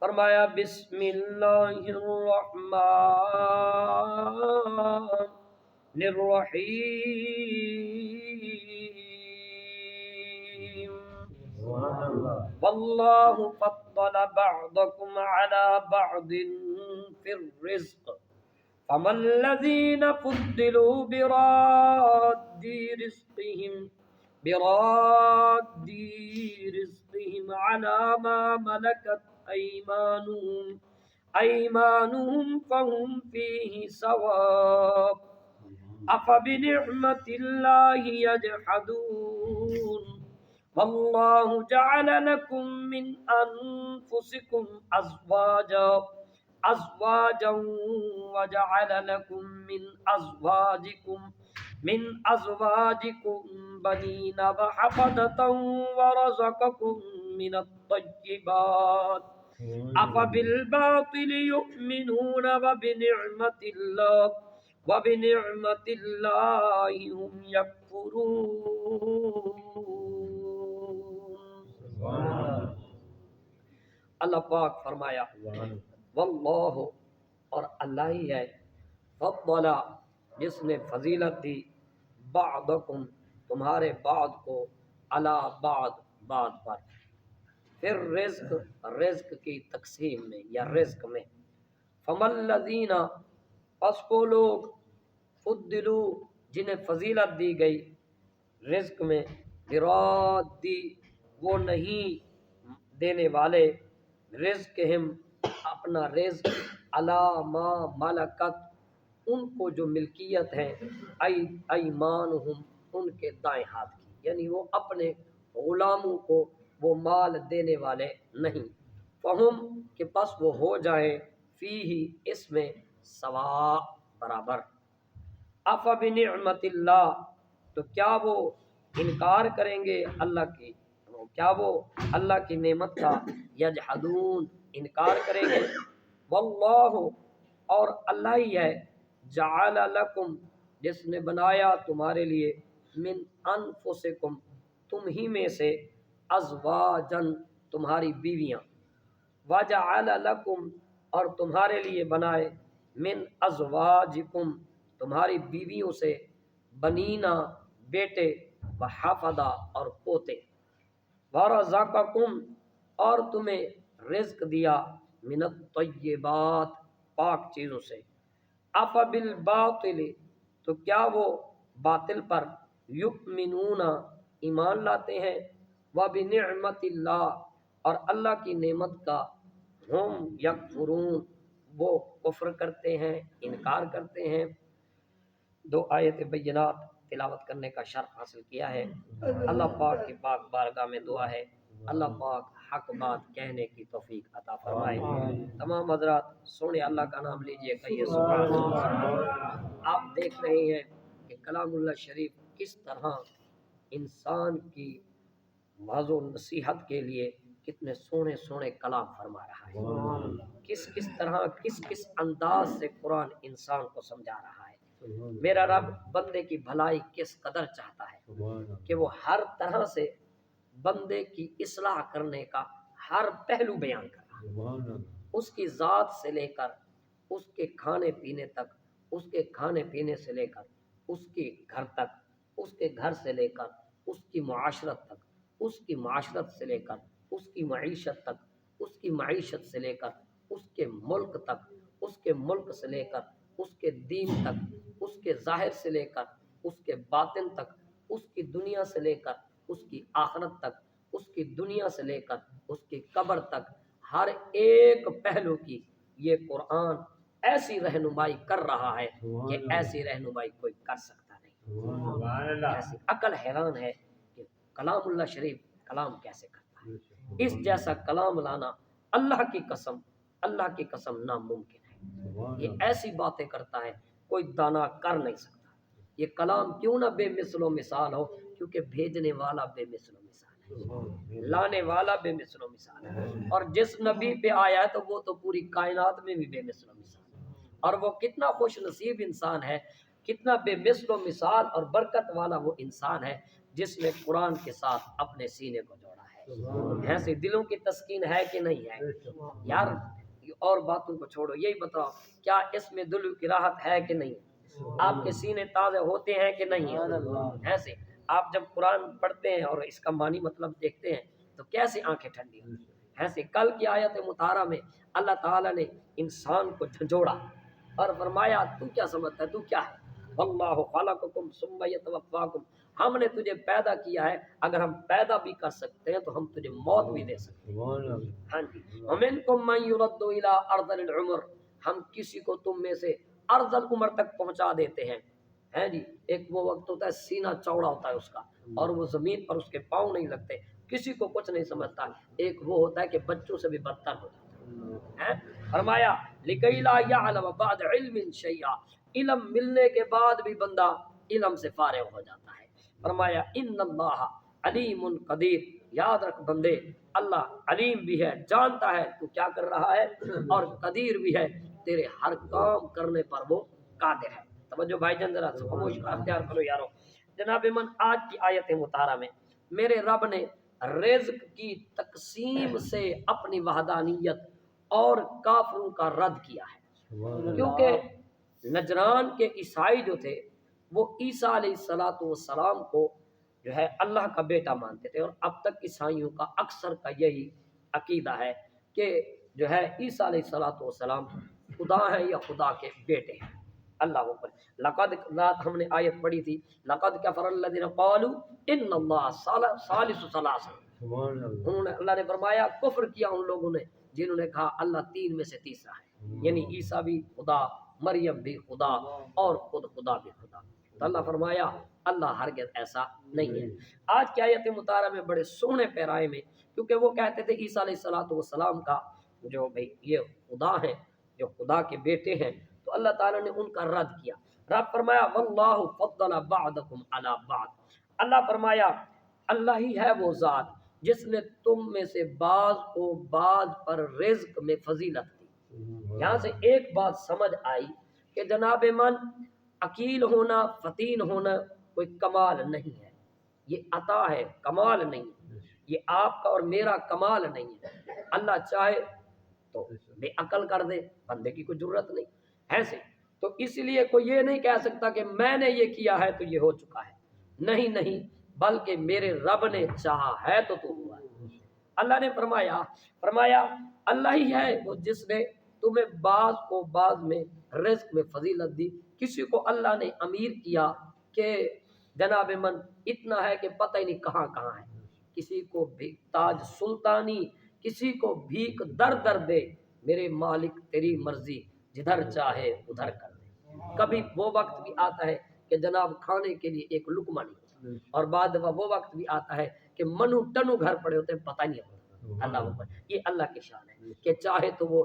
فرمایا بسم اللہ الرحمن الرحیم واللہ فضل بعضکم علی بعض فی الرزق فما الذین فضلوا براد رزقهم على ما ملكت أيمانهم فهم فيه سواء أفبنعمة الله يجحدون والله جعل لكم من أنفسكم أزواجا وجعل لكم من أزواجكم بنين وحفدة ورزقكم من الطيبات أفبالباطل يؤمنون وبنعمة الله هم يكفرون۔ اللہ پاک فرمایا واللہ، اور اللہ ہی ہے، فضل، جس نے فضیلت دی، بعضکم، تمہارے بعض کو، علی بعض، بعض پر، پھر رزق کی تقسیم میں یا رزق میں، فما الذین، پس کو لوگ، فضلوا، جنہیں فضیلت دی گئی رزق میں، برادی، وہ نہیں دینے والے، رزقہم، اپنا رزق، علی ما ملکت، ان کو جو ملکیت ہے، ایمانہم، ان کے دائیں ہاتھ کی، یعنی وہ اپنے غلاموں کو وہ مال دینے والے نہیں، فہم، کہ پس وہ ہو جائیں، فیہ، اس میں، سواء، برابر، افبنعمت اللہ، تو کیا وہ انکار کریں گے اللہ کی، کیا وہ اللہ کی نعمت کا، یجحدون، انکار کریں گے، واللہ، اور اللہ ہی ہے، جعل لکم، جس نے بنایا تمہارے لیے، من انفسکم، تم ہی میں سے، ازواجن، تمہاری بیویاں، وجعل لکم، اور تمہارے لیے بنائے، من ازواجکم، تمہاری بیویوں سے، بنینا، بیٹے، وحفدہ، اور پوتے، ورزقکم، اور تمہیں رزق دیا، من الطیبات، پاک چیزوں سے، افبالباطل، تو کیا وہ باطل پر، یؤمنون، ایمان لاتے ہیں، وبنعمت اللہ، اور اللہ کی نعمت کا، ہم یکفرون، وہ کفر کرتے ہیں، انکار کرتے ہیں۔ دو آیت بینات تلاوت کرنے کا شرف حاصل کیا ہے۔ اللہ پاک کی پاک بارگاہ میں دعا ہے، اللہ پاک حق بات کہنے کی توفیق عطا فرمائے۔ تمام حضرات سونے اللہ کا نام لیجئے، کہیے سبحان اللہ۔ آپ دیکھ رہے ہیں کہ کلام اللہ شریف کس طرح انسان کی واعظ و نصیحت کے لیے کتنے سونے سونے کلام فرما رہا ہے، کس طرح کس انداز سے قرآن انسان کو سمجھا رہا ہے۔ میرا رب بندے کی بھلائی کس قدر چاہتا ہے کہ وہ ہر طرح سے بندے کی اصلاح کرنے کا ہر پہلو بیان کر رہا ہے، اس کی ذات سے لے کر اس کے کھانے پینے تک، اس کے کھانے پینے سے لے کر اس کے گھر تک، اس کے گھر سے لے کر اس کی معاشرت تک، اس کی معاشرت سے لے کر اس کی معیشت تک، اس کی معیشت سے لے کر اس کے ملک تک، اس کے ملک سے لے کر اس کے دین تک، اس کے ظاہر سے لے کر اس کے باطن تک، اس کی دنیا سے لے کر اس کی آخرت تک، اس کی دنیا سے لے کر اس کی قبر تک، ہر ایک پہلو کی یہ قرآن ایسی رہنمائی کر رہا ہے کہ ایسی رہنمائی کوئی کر سکتا نہیں۔ ایسی عقل حیران ہے کہ کلام اللہ شریف کلام کیسے کرتا ہے، اس جیسا کلام لانا اللہ کی قسم ناممکن ہے۔ یہ ایسی باتیں کرتا ہے کوئی دانا کر نہیں سکتا۔ یہ کلام کیوں نہ بے مثل و مثال ہو، کیونکہ بھیجنے والا بے مثل و مثال ہے، لانے والا بے مثل و مثال ہے، اور جس نبی پہ آیا ہے تو وہ تو پوری کائنات میں بھی بے مثل و مثال ہے، اور وہ کتنا خوش نصیب انسان ہے، کتنا بے مثل و مثال اور برکت والا وہ انسان ہے جس نے قرآن کے ساتھ اپنے سینے کو جوڑا ہے۔ ایسے دلوں کی تسکین ہے کہ نہیں ہے یار؟ اور باتوں کو چھوڑو، یہی بتاؤ کیا اس میں دل کی راحت ہے کہ نہیں؟ آپ کے سینے تازے ہوتے ہیں کہ نہیں؟ ایسے آپ جب قرآن پڑھتے ہیں اور اس کا معنی مطلب دیکھتے ہیں تو کیسے آنکھیں ٹھنڈی ہوتی ہیں۔ ایسے کل کی آیت مطہرہ میں اللہ تعالیٰ نے انسان کو جھنجھوڑا اور فرمایا تو کیا سمجھتا ہے، تو کیا ہے؟ واللہ خلقکم ثم یتوفاکم، ہم نے تجھے پیدا کیا ہے، اگر ہم پیدا بھی کر سکتے ہیں تو ہم تجھے موت بھی دے سکتے ہیں۔ ہاں جی، ومنکم من یرد الی ارذل العمر، ہم کسی کو تم میں سے ارذل العمر تک پہنچا دیتے ہیں۔ ہے جی، ایک وہ وقت ہوتا ہے سینہ چوڑا ہوتا ہے اس کا اور وہ زمین پر اس کے پاؤں نہیں لگتے، کسی کو کچھ نہیں سمجھتا۔ ایک وہ ہوتا ہے کہ بچوں سے بھی بدتر ہو جاتا ہے۔ فرمایا لکی لا یعلم بعد علم شیئا، علم ملنے کے بعد بھی بندہ علم سے فارغ ہو جاتا ہے۔ فرمایا ان اللہ علیم قدیر، یاد رکھ بندے اللہ علیم بھی ہے، جانتا ہے تو کیا کر رہا ہے، اور قدیر بھی ہے، تیرے ہر کام کرنے پر وہ قادر ہے۔ توجہ بھائی جان ذرا خاموش اختیار کرو یارو۔ جناب من آج کی آیت مطہرہ میں میرے رب نے رزق کی تقسیم سے اپنی وحدانیت اور کافروں کا رد کیا ہے، کیونکہ نجران کے عیسائی جو تھے وہ عیسیٰ علیہ السلام کو جو ہے اللہ کا بیٹا مانتے تھے، اور اب تک عیسائیوں کا اکثر کا یہی عقیدہ ہے کہ جو ہے عیسیٰ علیہ السلام خدا ہے یا خدا کے بیٹے ہیں۔ اللہ اکبر۔ لقد رات ہم نے آیت پڑھی تھی، لقد کفر الذین قالوا ان اللہ ثالث ثلاثہ، انہوں نے اللہ نے فرمایا کفر کیا ان لوگوں نے جنہوں نے کہا اللہ تین میں سے تیسرا ہے، یعنی عیسیٰ بھی خدا، مریم بھی خدا، اور خود خدا بھی خدا۔ تو اللہ فرمایا اللہ ہرگز ایسا نہیں ہے۔ آج کی آیت مطالعہ میں بڑے سونے پیرائے میں، کیونکہ وہ کہتے تھے عیسیٰ علیہ السلام کا جو بھئی یہ خدا ہیں، جو خدا کے بیٹے ہیں، تو اللہ تعالیٰ نے ان کا رد کیا۔ رب فرمایا واللہ فضل بعضکم علی بعض، اللہ فرمایا اللہ ہی ہے وہ ذات جس نے تم میں سے بعض کو بعض پر رزق میں فضیلت دی۔ یہاں سے ایک بات سمجھ آئی کہ جناب من عقیل ہونا، فتین ہونا کوئی کمال نہیں ہے، یہ عطا ہے، کمال نہیں ہے، یہ آپ کا اور میرا کمال نہیں ہے۔ اللہ چاہے تو بے عقل کر دے، بندے کی کوئی ضرورت نہیں ایسے، تو اس لیے کوئی یہ نہیں کہہ سکتا کہ میں نے یہ کیا ہے تو یہ ہو چکا ہے، نہیں، بلکہ میرے رب نے چاہا ہے تو ہوا ہے۔ اللہ نے فرمایا اللہ ہی ہے وہ جس نے تمہیں بعض کو بعض میں رزق میں فضیلت دی۔ کسی کو اللہ نے امیر کیا کہ جناب من اتنا ہے کہ پتہ ہی نہیں کہاں ہے، کسی کو بھی تاج سلطانی، کسی کو بھیک در دے، میرے مالک تیری مرضی، جدھر چاہے ادھر کر دے۔ کبھی وہ وقت بھی آتا ہے کہ جناب کھانے کے لیے ایک لقمہ نہیں ہوتا، اور بعد دفعہ وہ وقت بھی آتا ہے کہ منو ٹنو گھر پڑے ہوتے ہیں، پتہ نہیں ہوتا۔ اللہ اکبر، یہ اللہ کی شان ہے کہ چاہے تو وہ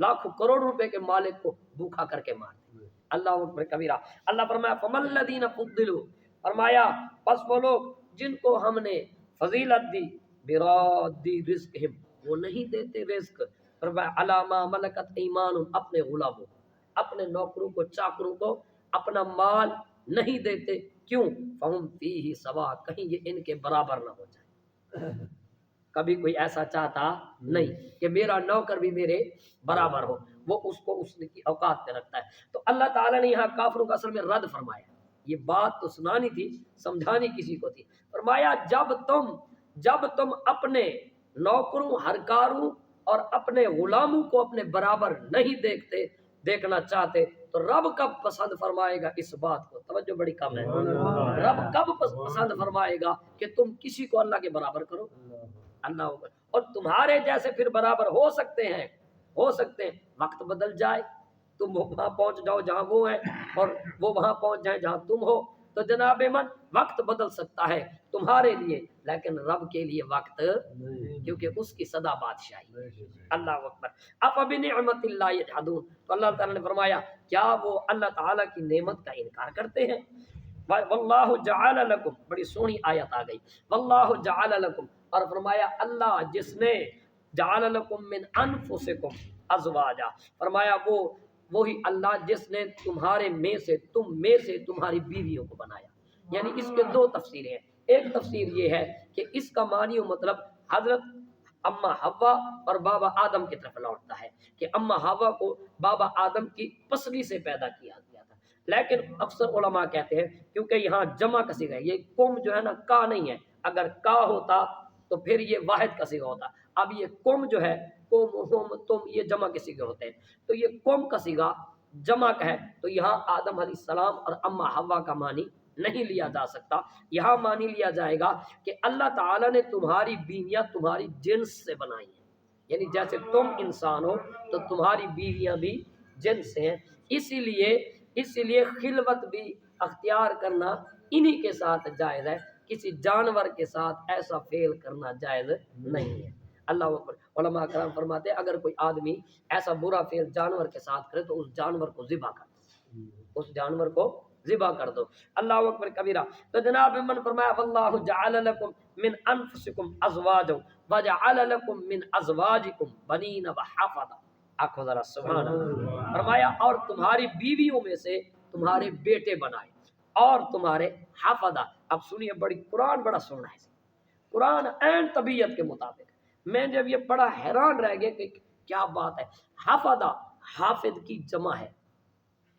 لاکھوں کروڑ روپے کے مالک کو بھوکا کر کے مار دے۔ اللہ اکبر کبیرہ۔ اللہ فرمایا فَمَن الَّذِينَ فُضِّلُوا، فرمایا پس وہ لوگ جن کو ہم نے فضیلت دی، برادی رزقہم، وہ نہیں دیتے رزق، فرمایا علی ما ملکت ایمانہم، اپنے غلاموں، اپنے نوکروں کو، چاکروں کو اپنا مال نہیں دیتے، کیوں؟ فہم فیہ سوا، کہیں یہ ان کے برابر نہ ہو جائے۔ کبھی کوئی ایسا چاہتا نہیں کہ میرا نوکر بھی میرے برابر ہو، وہ اس کو اس کی اوقات پہ رکھتا ہے۔ تو اللہ تعالیٰ نے یہاں کافروں کا اصل میں رد فرمایا، یہ بات تو سنانی تھی، سمجھانی کسی کو تھی۔ فرمایا جب تم اپنے نوکروں، ہرکاروں اور اپنے غلاموں کو اپنے برابر نہیں دیکھنا چاہتے تو رب کب پسند فرمائے گا اس بات کو؟ توجہ بڑی کم ہے۔ رب کب پسند فرمائے گا کہ تم کسی کو اللہ کے برابر کرو؟ اللہ ہوگا، اور تمہارے جیسے پھر برابر ہو سکتے ہیں، وقت بدل جائے، تم وہاں پہنچ جاؤ جہاں وہ ہیں اور وہ وہاں پہنچ جائیں جہاں تم ہو، تو جناب من وقت بدل سکتا ہے تمہارے لیے، لیکن رب کے لیے وقت، کیونکہ اس کی سدا بادشاہی۔ اللہ اکبر۔ افبنعمت اللہ یجحدون، تو اللہ تعالیٰ نے فرمایا کیا وہ اللہ تعالیٰ کی نعمت کا انکار کرتے ہیں؟ واللہ جعل لکم، بڑی سونی آیت آ گئی، واللہ جعل لکم، اور فرمایا اللہ جس نے جعل لکم من انفسکم ازواجا، فرمایا وہی اللہ جس نے تمہارے میں سے تمہاری بیویوں کو بنایا۔ یعنی اس کے دو تفسیریں ہیں، ایک تفسیر یہ ہے کہ اس کا معنی و مطلب حضرت اما حوا اور بابا آدم کی طرف لوٹتا ہے کہ اما حوا کو بابا آدم کی پسلی سے پیدا کیا گیا تھا. لیکن اکثر علماء کہتے ہیں کیونکہ یہاں جمع کا صیغہ ہے، یہ قوم جو ہے نا کا نہیں ہے، اگر کا ہوتا تو پھر یہ واحد کا صیغہ ہوتا. اب یہ قوم جو ہے، قوم ہوم تم، یہ جمع کے صیغے ہوتے ہیں، تو یہ قوم کا صیغہ جمع کا ہے، تو یہاں آدم علیہ السلام اور اما حوا کا معنی نہیں لیا جا سکتا. یہاں معنی لیا جائے گا کہ اللہ تعالیٰ نے تمہاری بیویاں تمہاری جنس سے بنائی ہیں، یعنی جیسے تم انسان ہو تو تمہاری بیویاں بھی جنس سے ہیں. اسی لیے خلوت بھی اختیار کرنا انہی کے ساتھ جائز ہے، کسی جانور کے ساتھ ایسا فعل کرنا جائز نہیں ہے. اللہ اکبر. علماء کرام فرماتے ہیں اگر کوئی آدمی ایسا برا فعل جانور کے ساتھ کرے تو اس جانور کو ذبح کر دو، اس جانور کو ذبح کر دو. اللہ اکبر کبیرہ. تو جناب من فرمایا واللہ جعل لکم من انفسکم ازواجا وجعل لکم من ازواجکم بنین وحفظا. آنکھوں ذرا سبحان اللہ. فرمایا اور تمہاری بیویوں میں سے تمہارے بیٹے بنائے اور تمہارے حفظا. اب سنیے، بڑی قرآن بڑا سونا ہے، قرآن عین طبیعت کے مطابق. میں جب یہ بڑا حیران رہ گیا کہ کیا بات ہے. حفظا حافظ کی جمع ہے،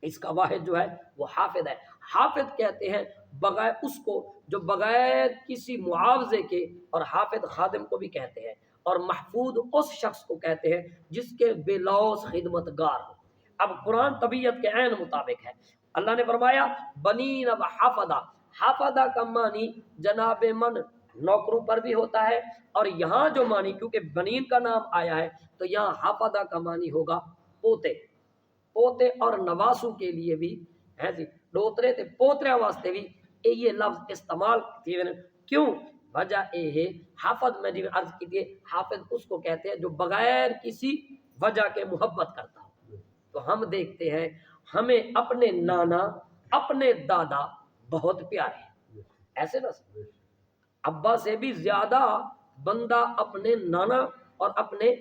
اس کا واحد جو ہے وہ حافظ ہے. حافظ کہتے ہیں بغیر اس کو جو بغیر کسی معاوضے کے، اور حافظ خادم کو بھی کہتے ہیں، اور محفوظ اس شخص کو کہتے ہیں جس کے بے لوث خدمتگار ہو. اب قرآن طبیعت کے عین مطابق ہے. اللہ نے فرمایا بنین و حفظا. حفظا کا معنی جناب من نوکروں پر بھی ہوتا ہے، اور یہاں جو معنی کیونکہ بنین کا نام آیا ہے تو یہاں حفظا کا معنی ہوگا پوتے. پوتے اور نواسوں کے لیے بھی ہے جی، ڈوترے تے پوترے واسطے بھی یہ لفظ استعمال کیے. کیوں؟ وجہ یہ ہے حافظ میں جو عرض کی تھی، حافظ اس کو کہتے ہیں جو بغیر کسی وجہ کے محبت کرتا ہو. تو ہم دیکھتے ہیں ہمیں اپنے نانا اپنے دادا بہت پیارے ہیں، ایسے نا ابا سے بھی زیادہ بندہ اپنے نانا اور اپنے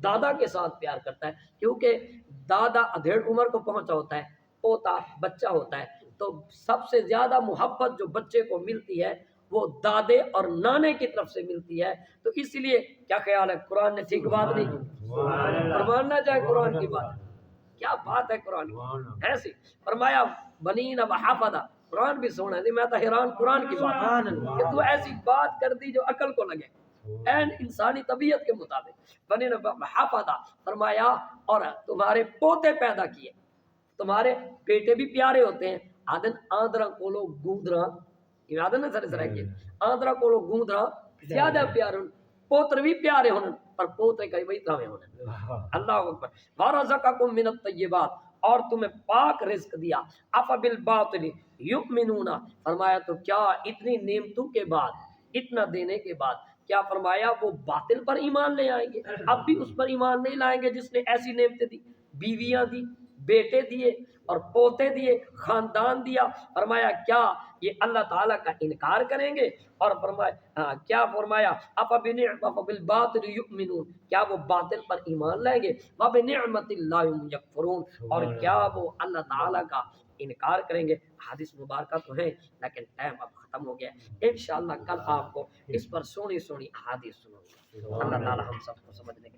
دادا کے ساتھ پیار کرتا ہے، کیونکہ دادا ادھیڑ عمر کو پہنچا ہوتا ہے، پوتا بچہ ہوتا ہے، تو سب سے زیادہ محبت جو بچے کو ملتی ہے وہ دادے اور نانے کی طرف سے ملتی ہے. تو اس لیے کیا خیال ہے، قرآن نے ٹھیک بات نہیں کی؟ فرمانا چاہے قرآن کی بات، کیا بات ہے قرآن کی ایسی. فرمایا بنین و حفظا. قرآن بھی سونا ہے، میں تو حیران قرآن کی بات کہ تو ایسی بات کر دی جو عقل کو لگے، این انسانی طبیعت کے مطابق. بنین و حفظا. فرمایا اور تمہارے پوتے پیدا کیے. تمہارے بیٹے بھی پیارے ہوتے ہیں. آدن آندرا کولو گوندرا، یاد نہ سر سر کے آندرا کولو گوندرا زیادہ پیارے، پوتر بھی پیارے ہونے پر پوتے کئی وہی طرح ہونے. اللہ اکبر. وَرَزَقَكُم مِّنَ الطَّيِّبَاتِ. اور تمہیں پاک رزق دیا. أَفَبِالْبَاطِلِ يُؤْمِنُونَ. فرمایا تو کیا اتنی نعمتوں کے بعد، اتنا دینے کے بعد کیا فرمایا وہ باطل پر ایمان لے آئیں گے؟ اب بھی اس پر ایمان نہیں لائیں گے جس نے ایسی نعمتیں دی، بیویاں دی، بیٹے دیے اور پوتے دیے، خاندان دیا. فرمایا کیا یہ اللہ تعالیٰ کا انکار کریں گے؟ اور فرمایا کیا فرمایا أَفَبِالْبَاطِلِ يُؤْمِنُونَ. کیا وہ باطل پر ایمان لائیں گے؟ وَبِنِعْمَةِ اللَّهِ هُمْ يَكْفُرُونَ. اور کیا وہ اللہ تعالیٰ کا انکار کریں گے؟ حدیث مبارکہ تو ہے لیکن ٹائم اب ختم ہو گیا. انشاءاللہ کل آپ کو اس پر سونی سونی احادیث سنوں گا. اللہ تعالیٰ ہم سب کو سمجھنے کے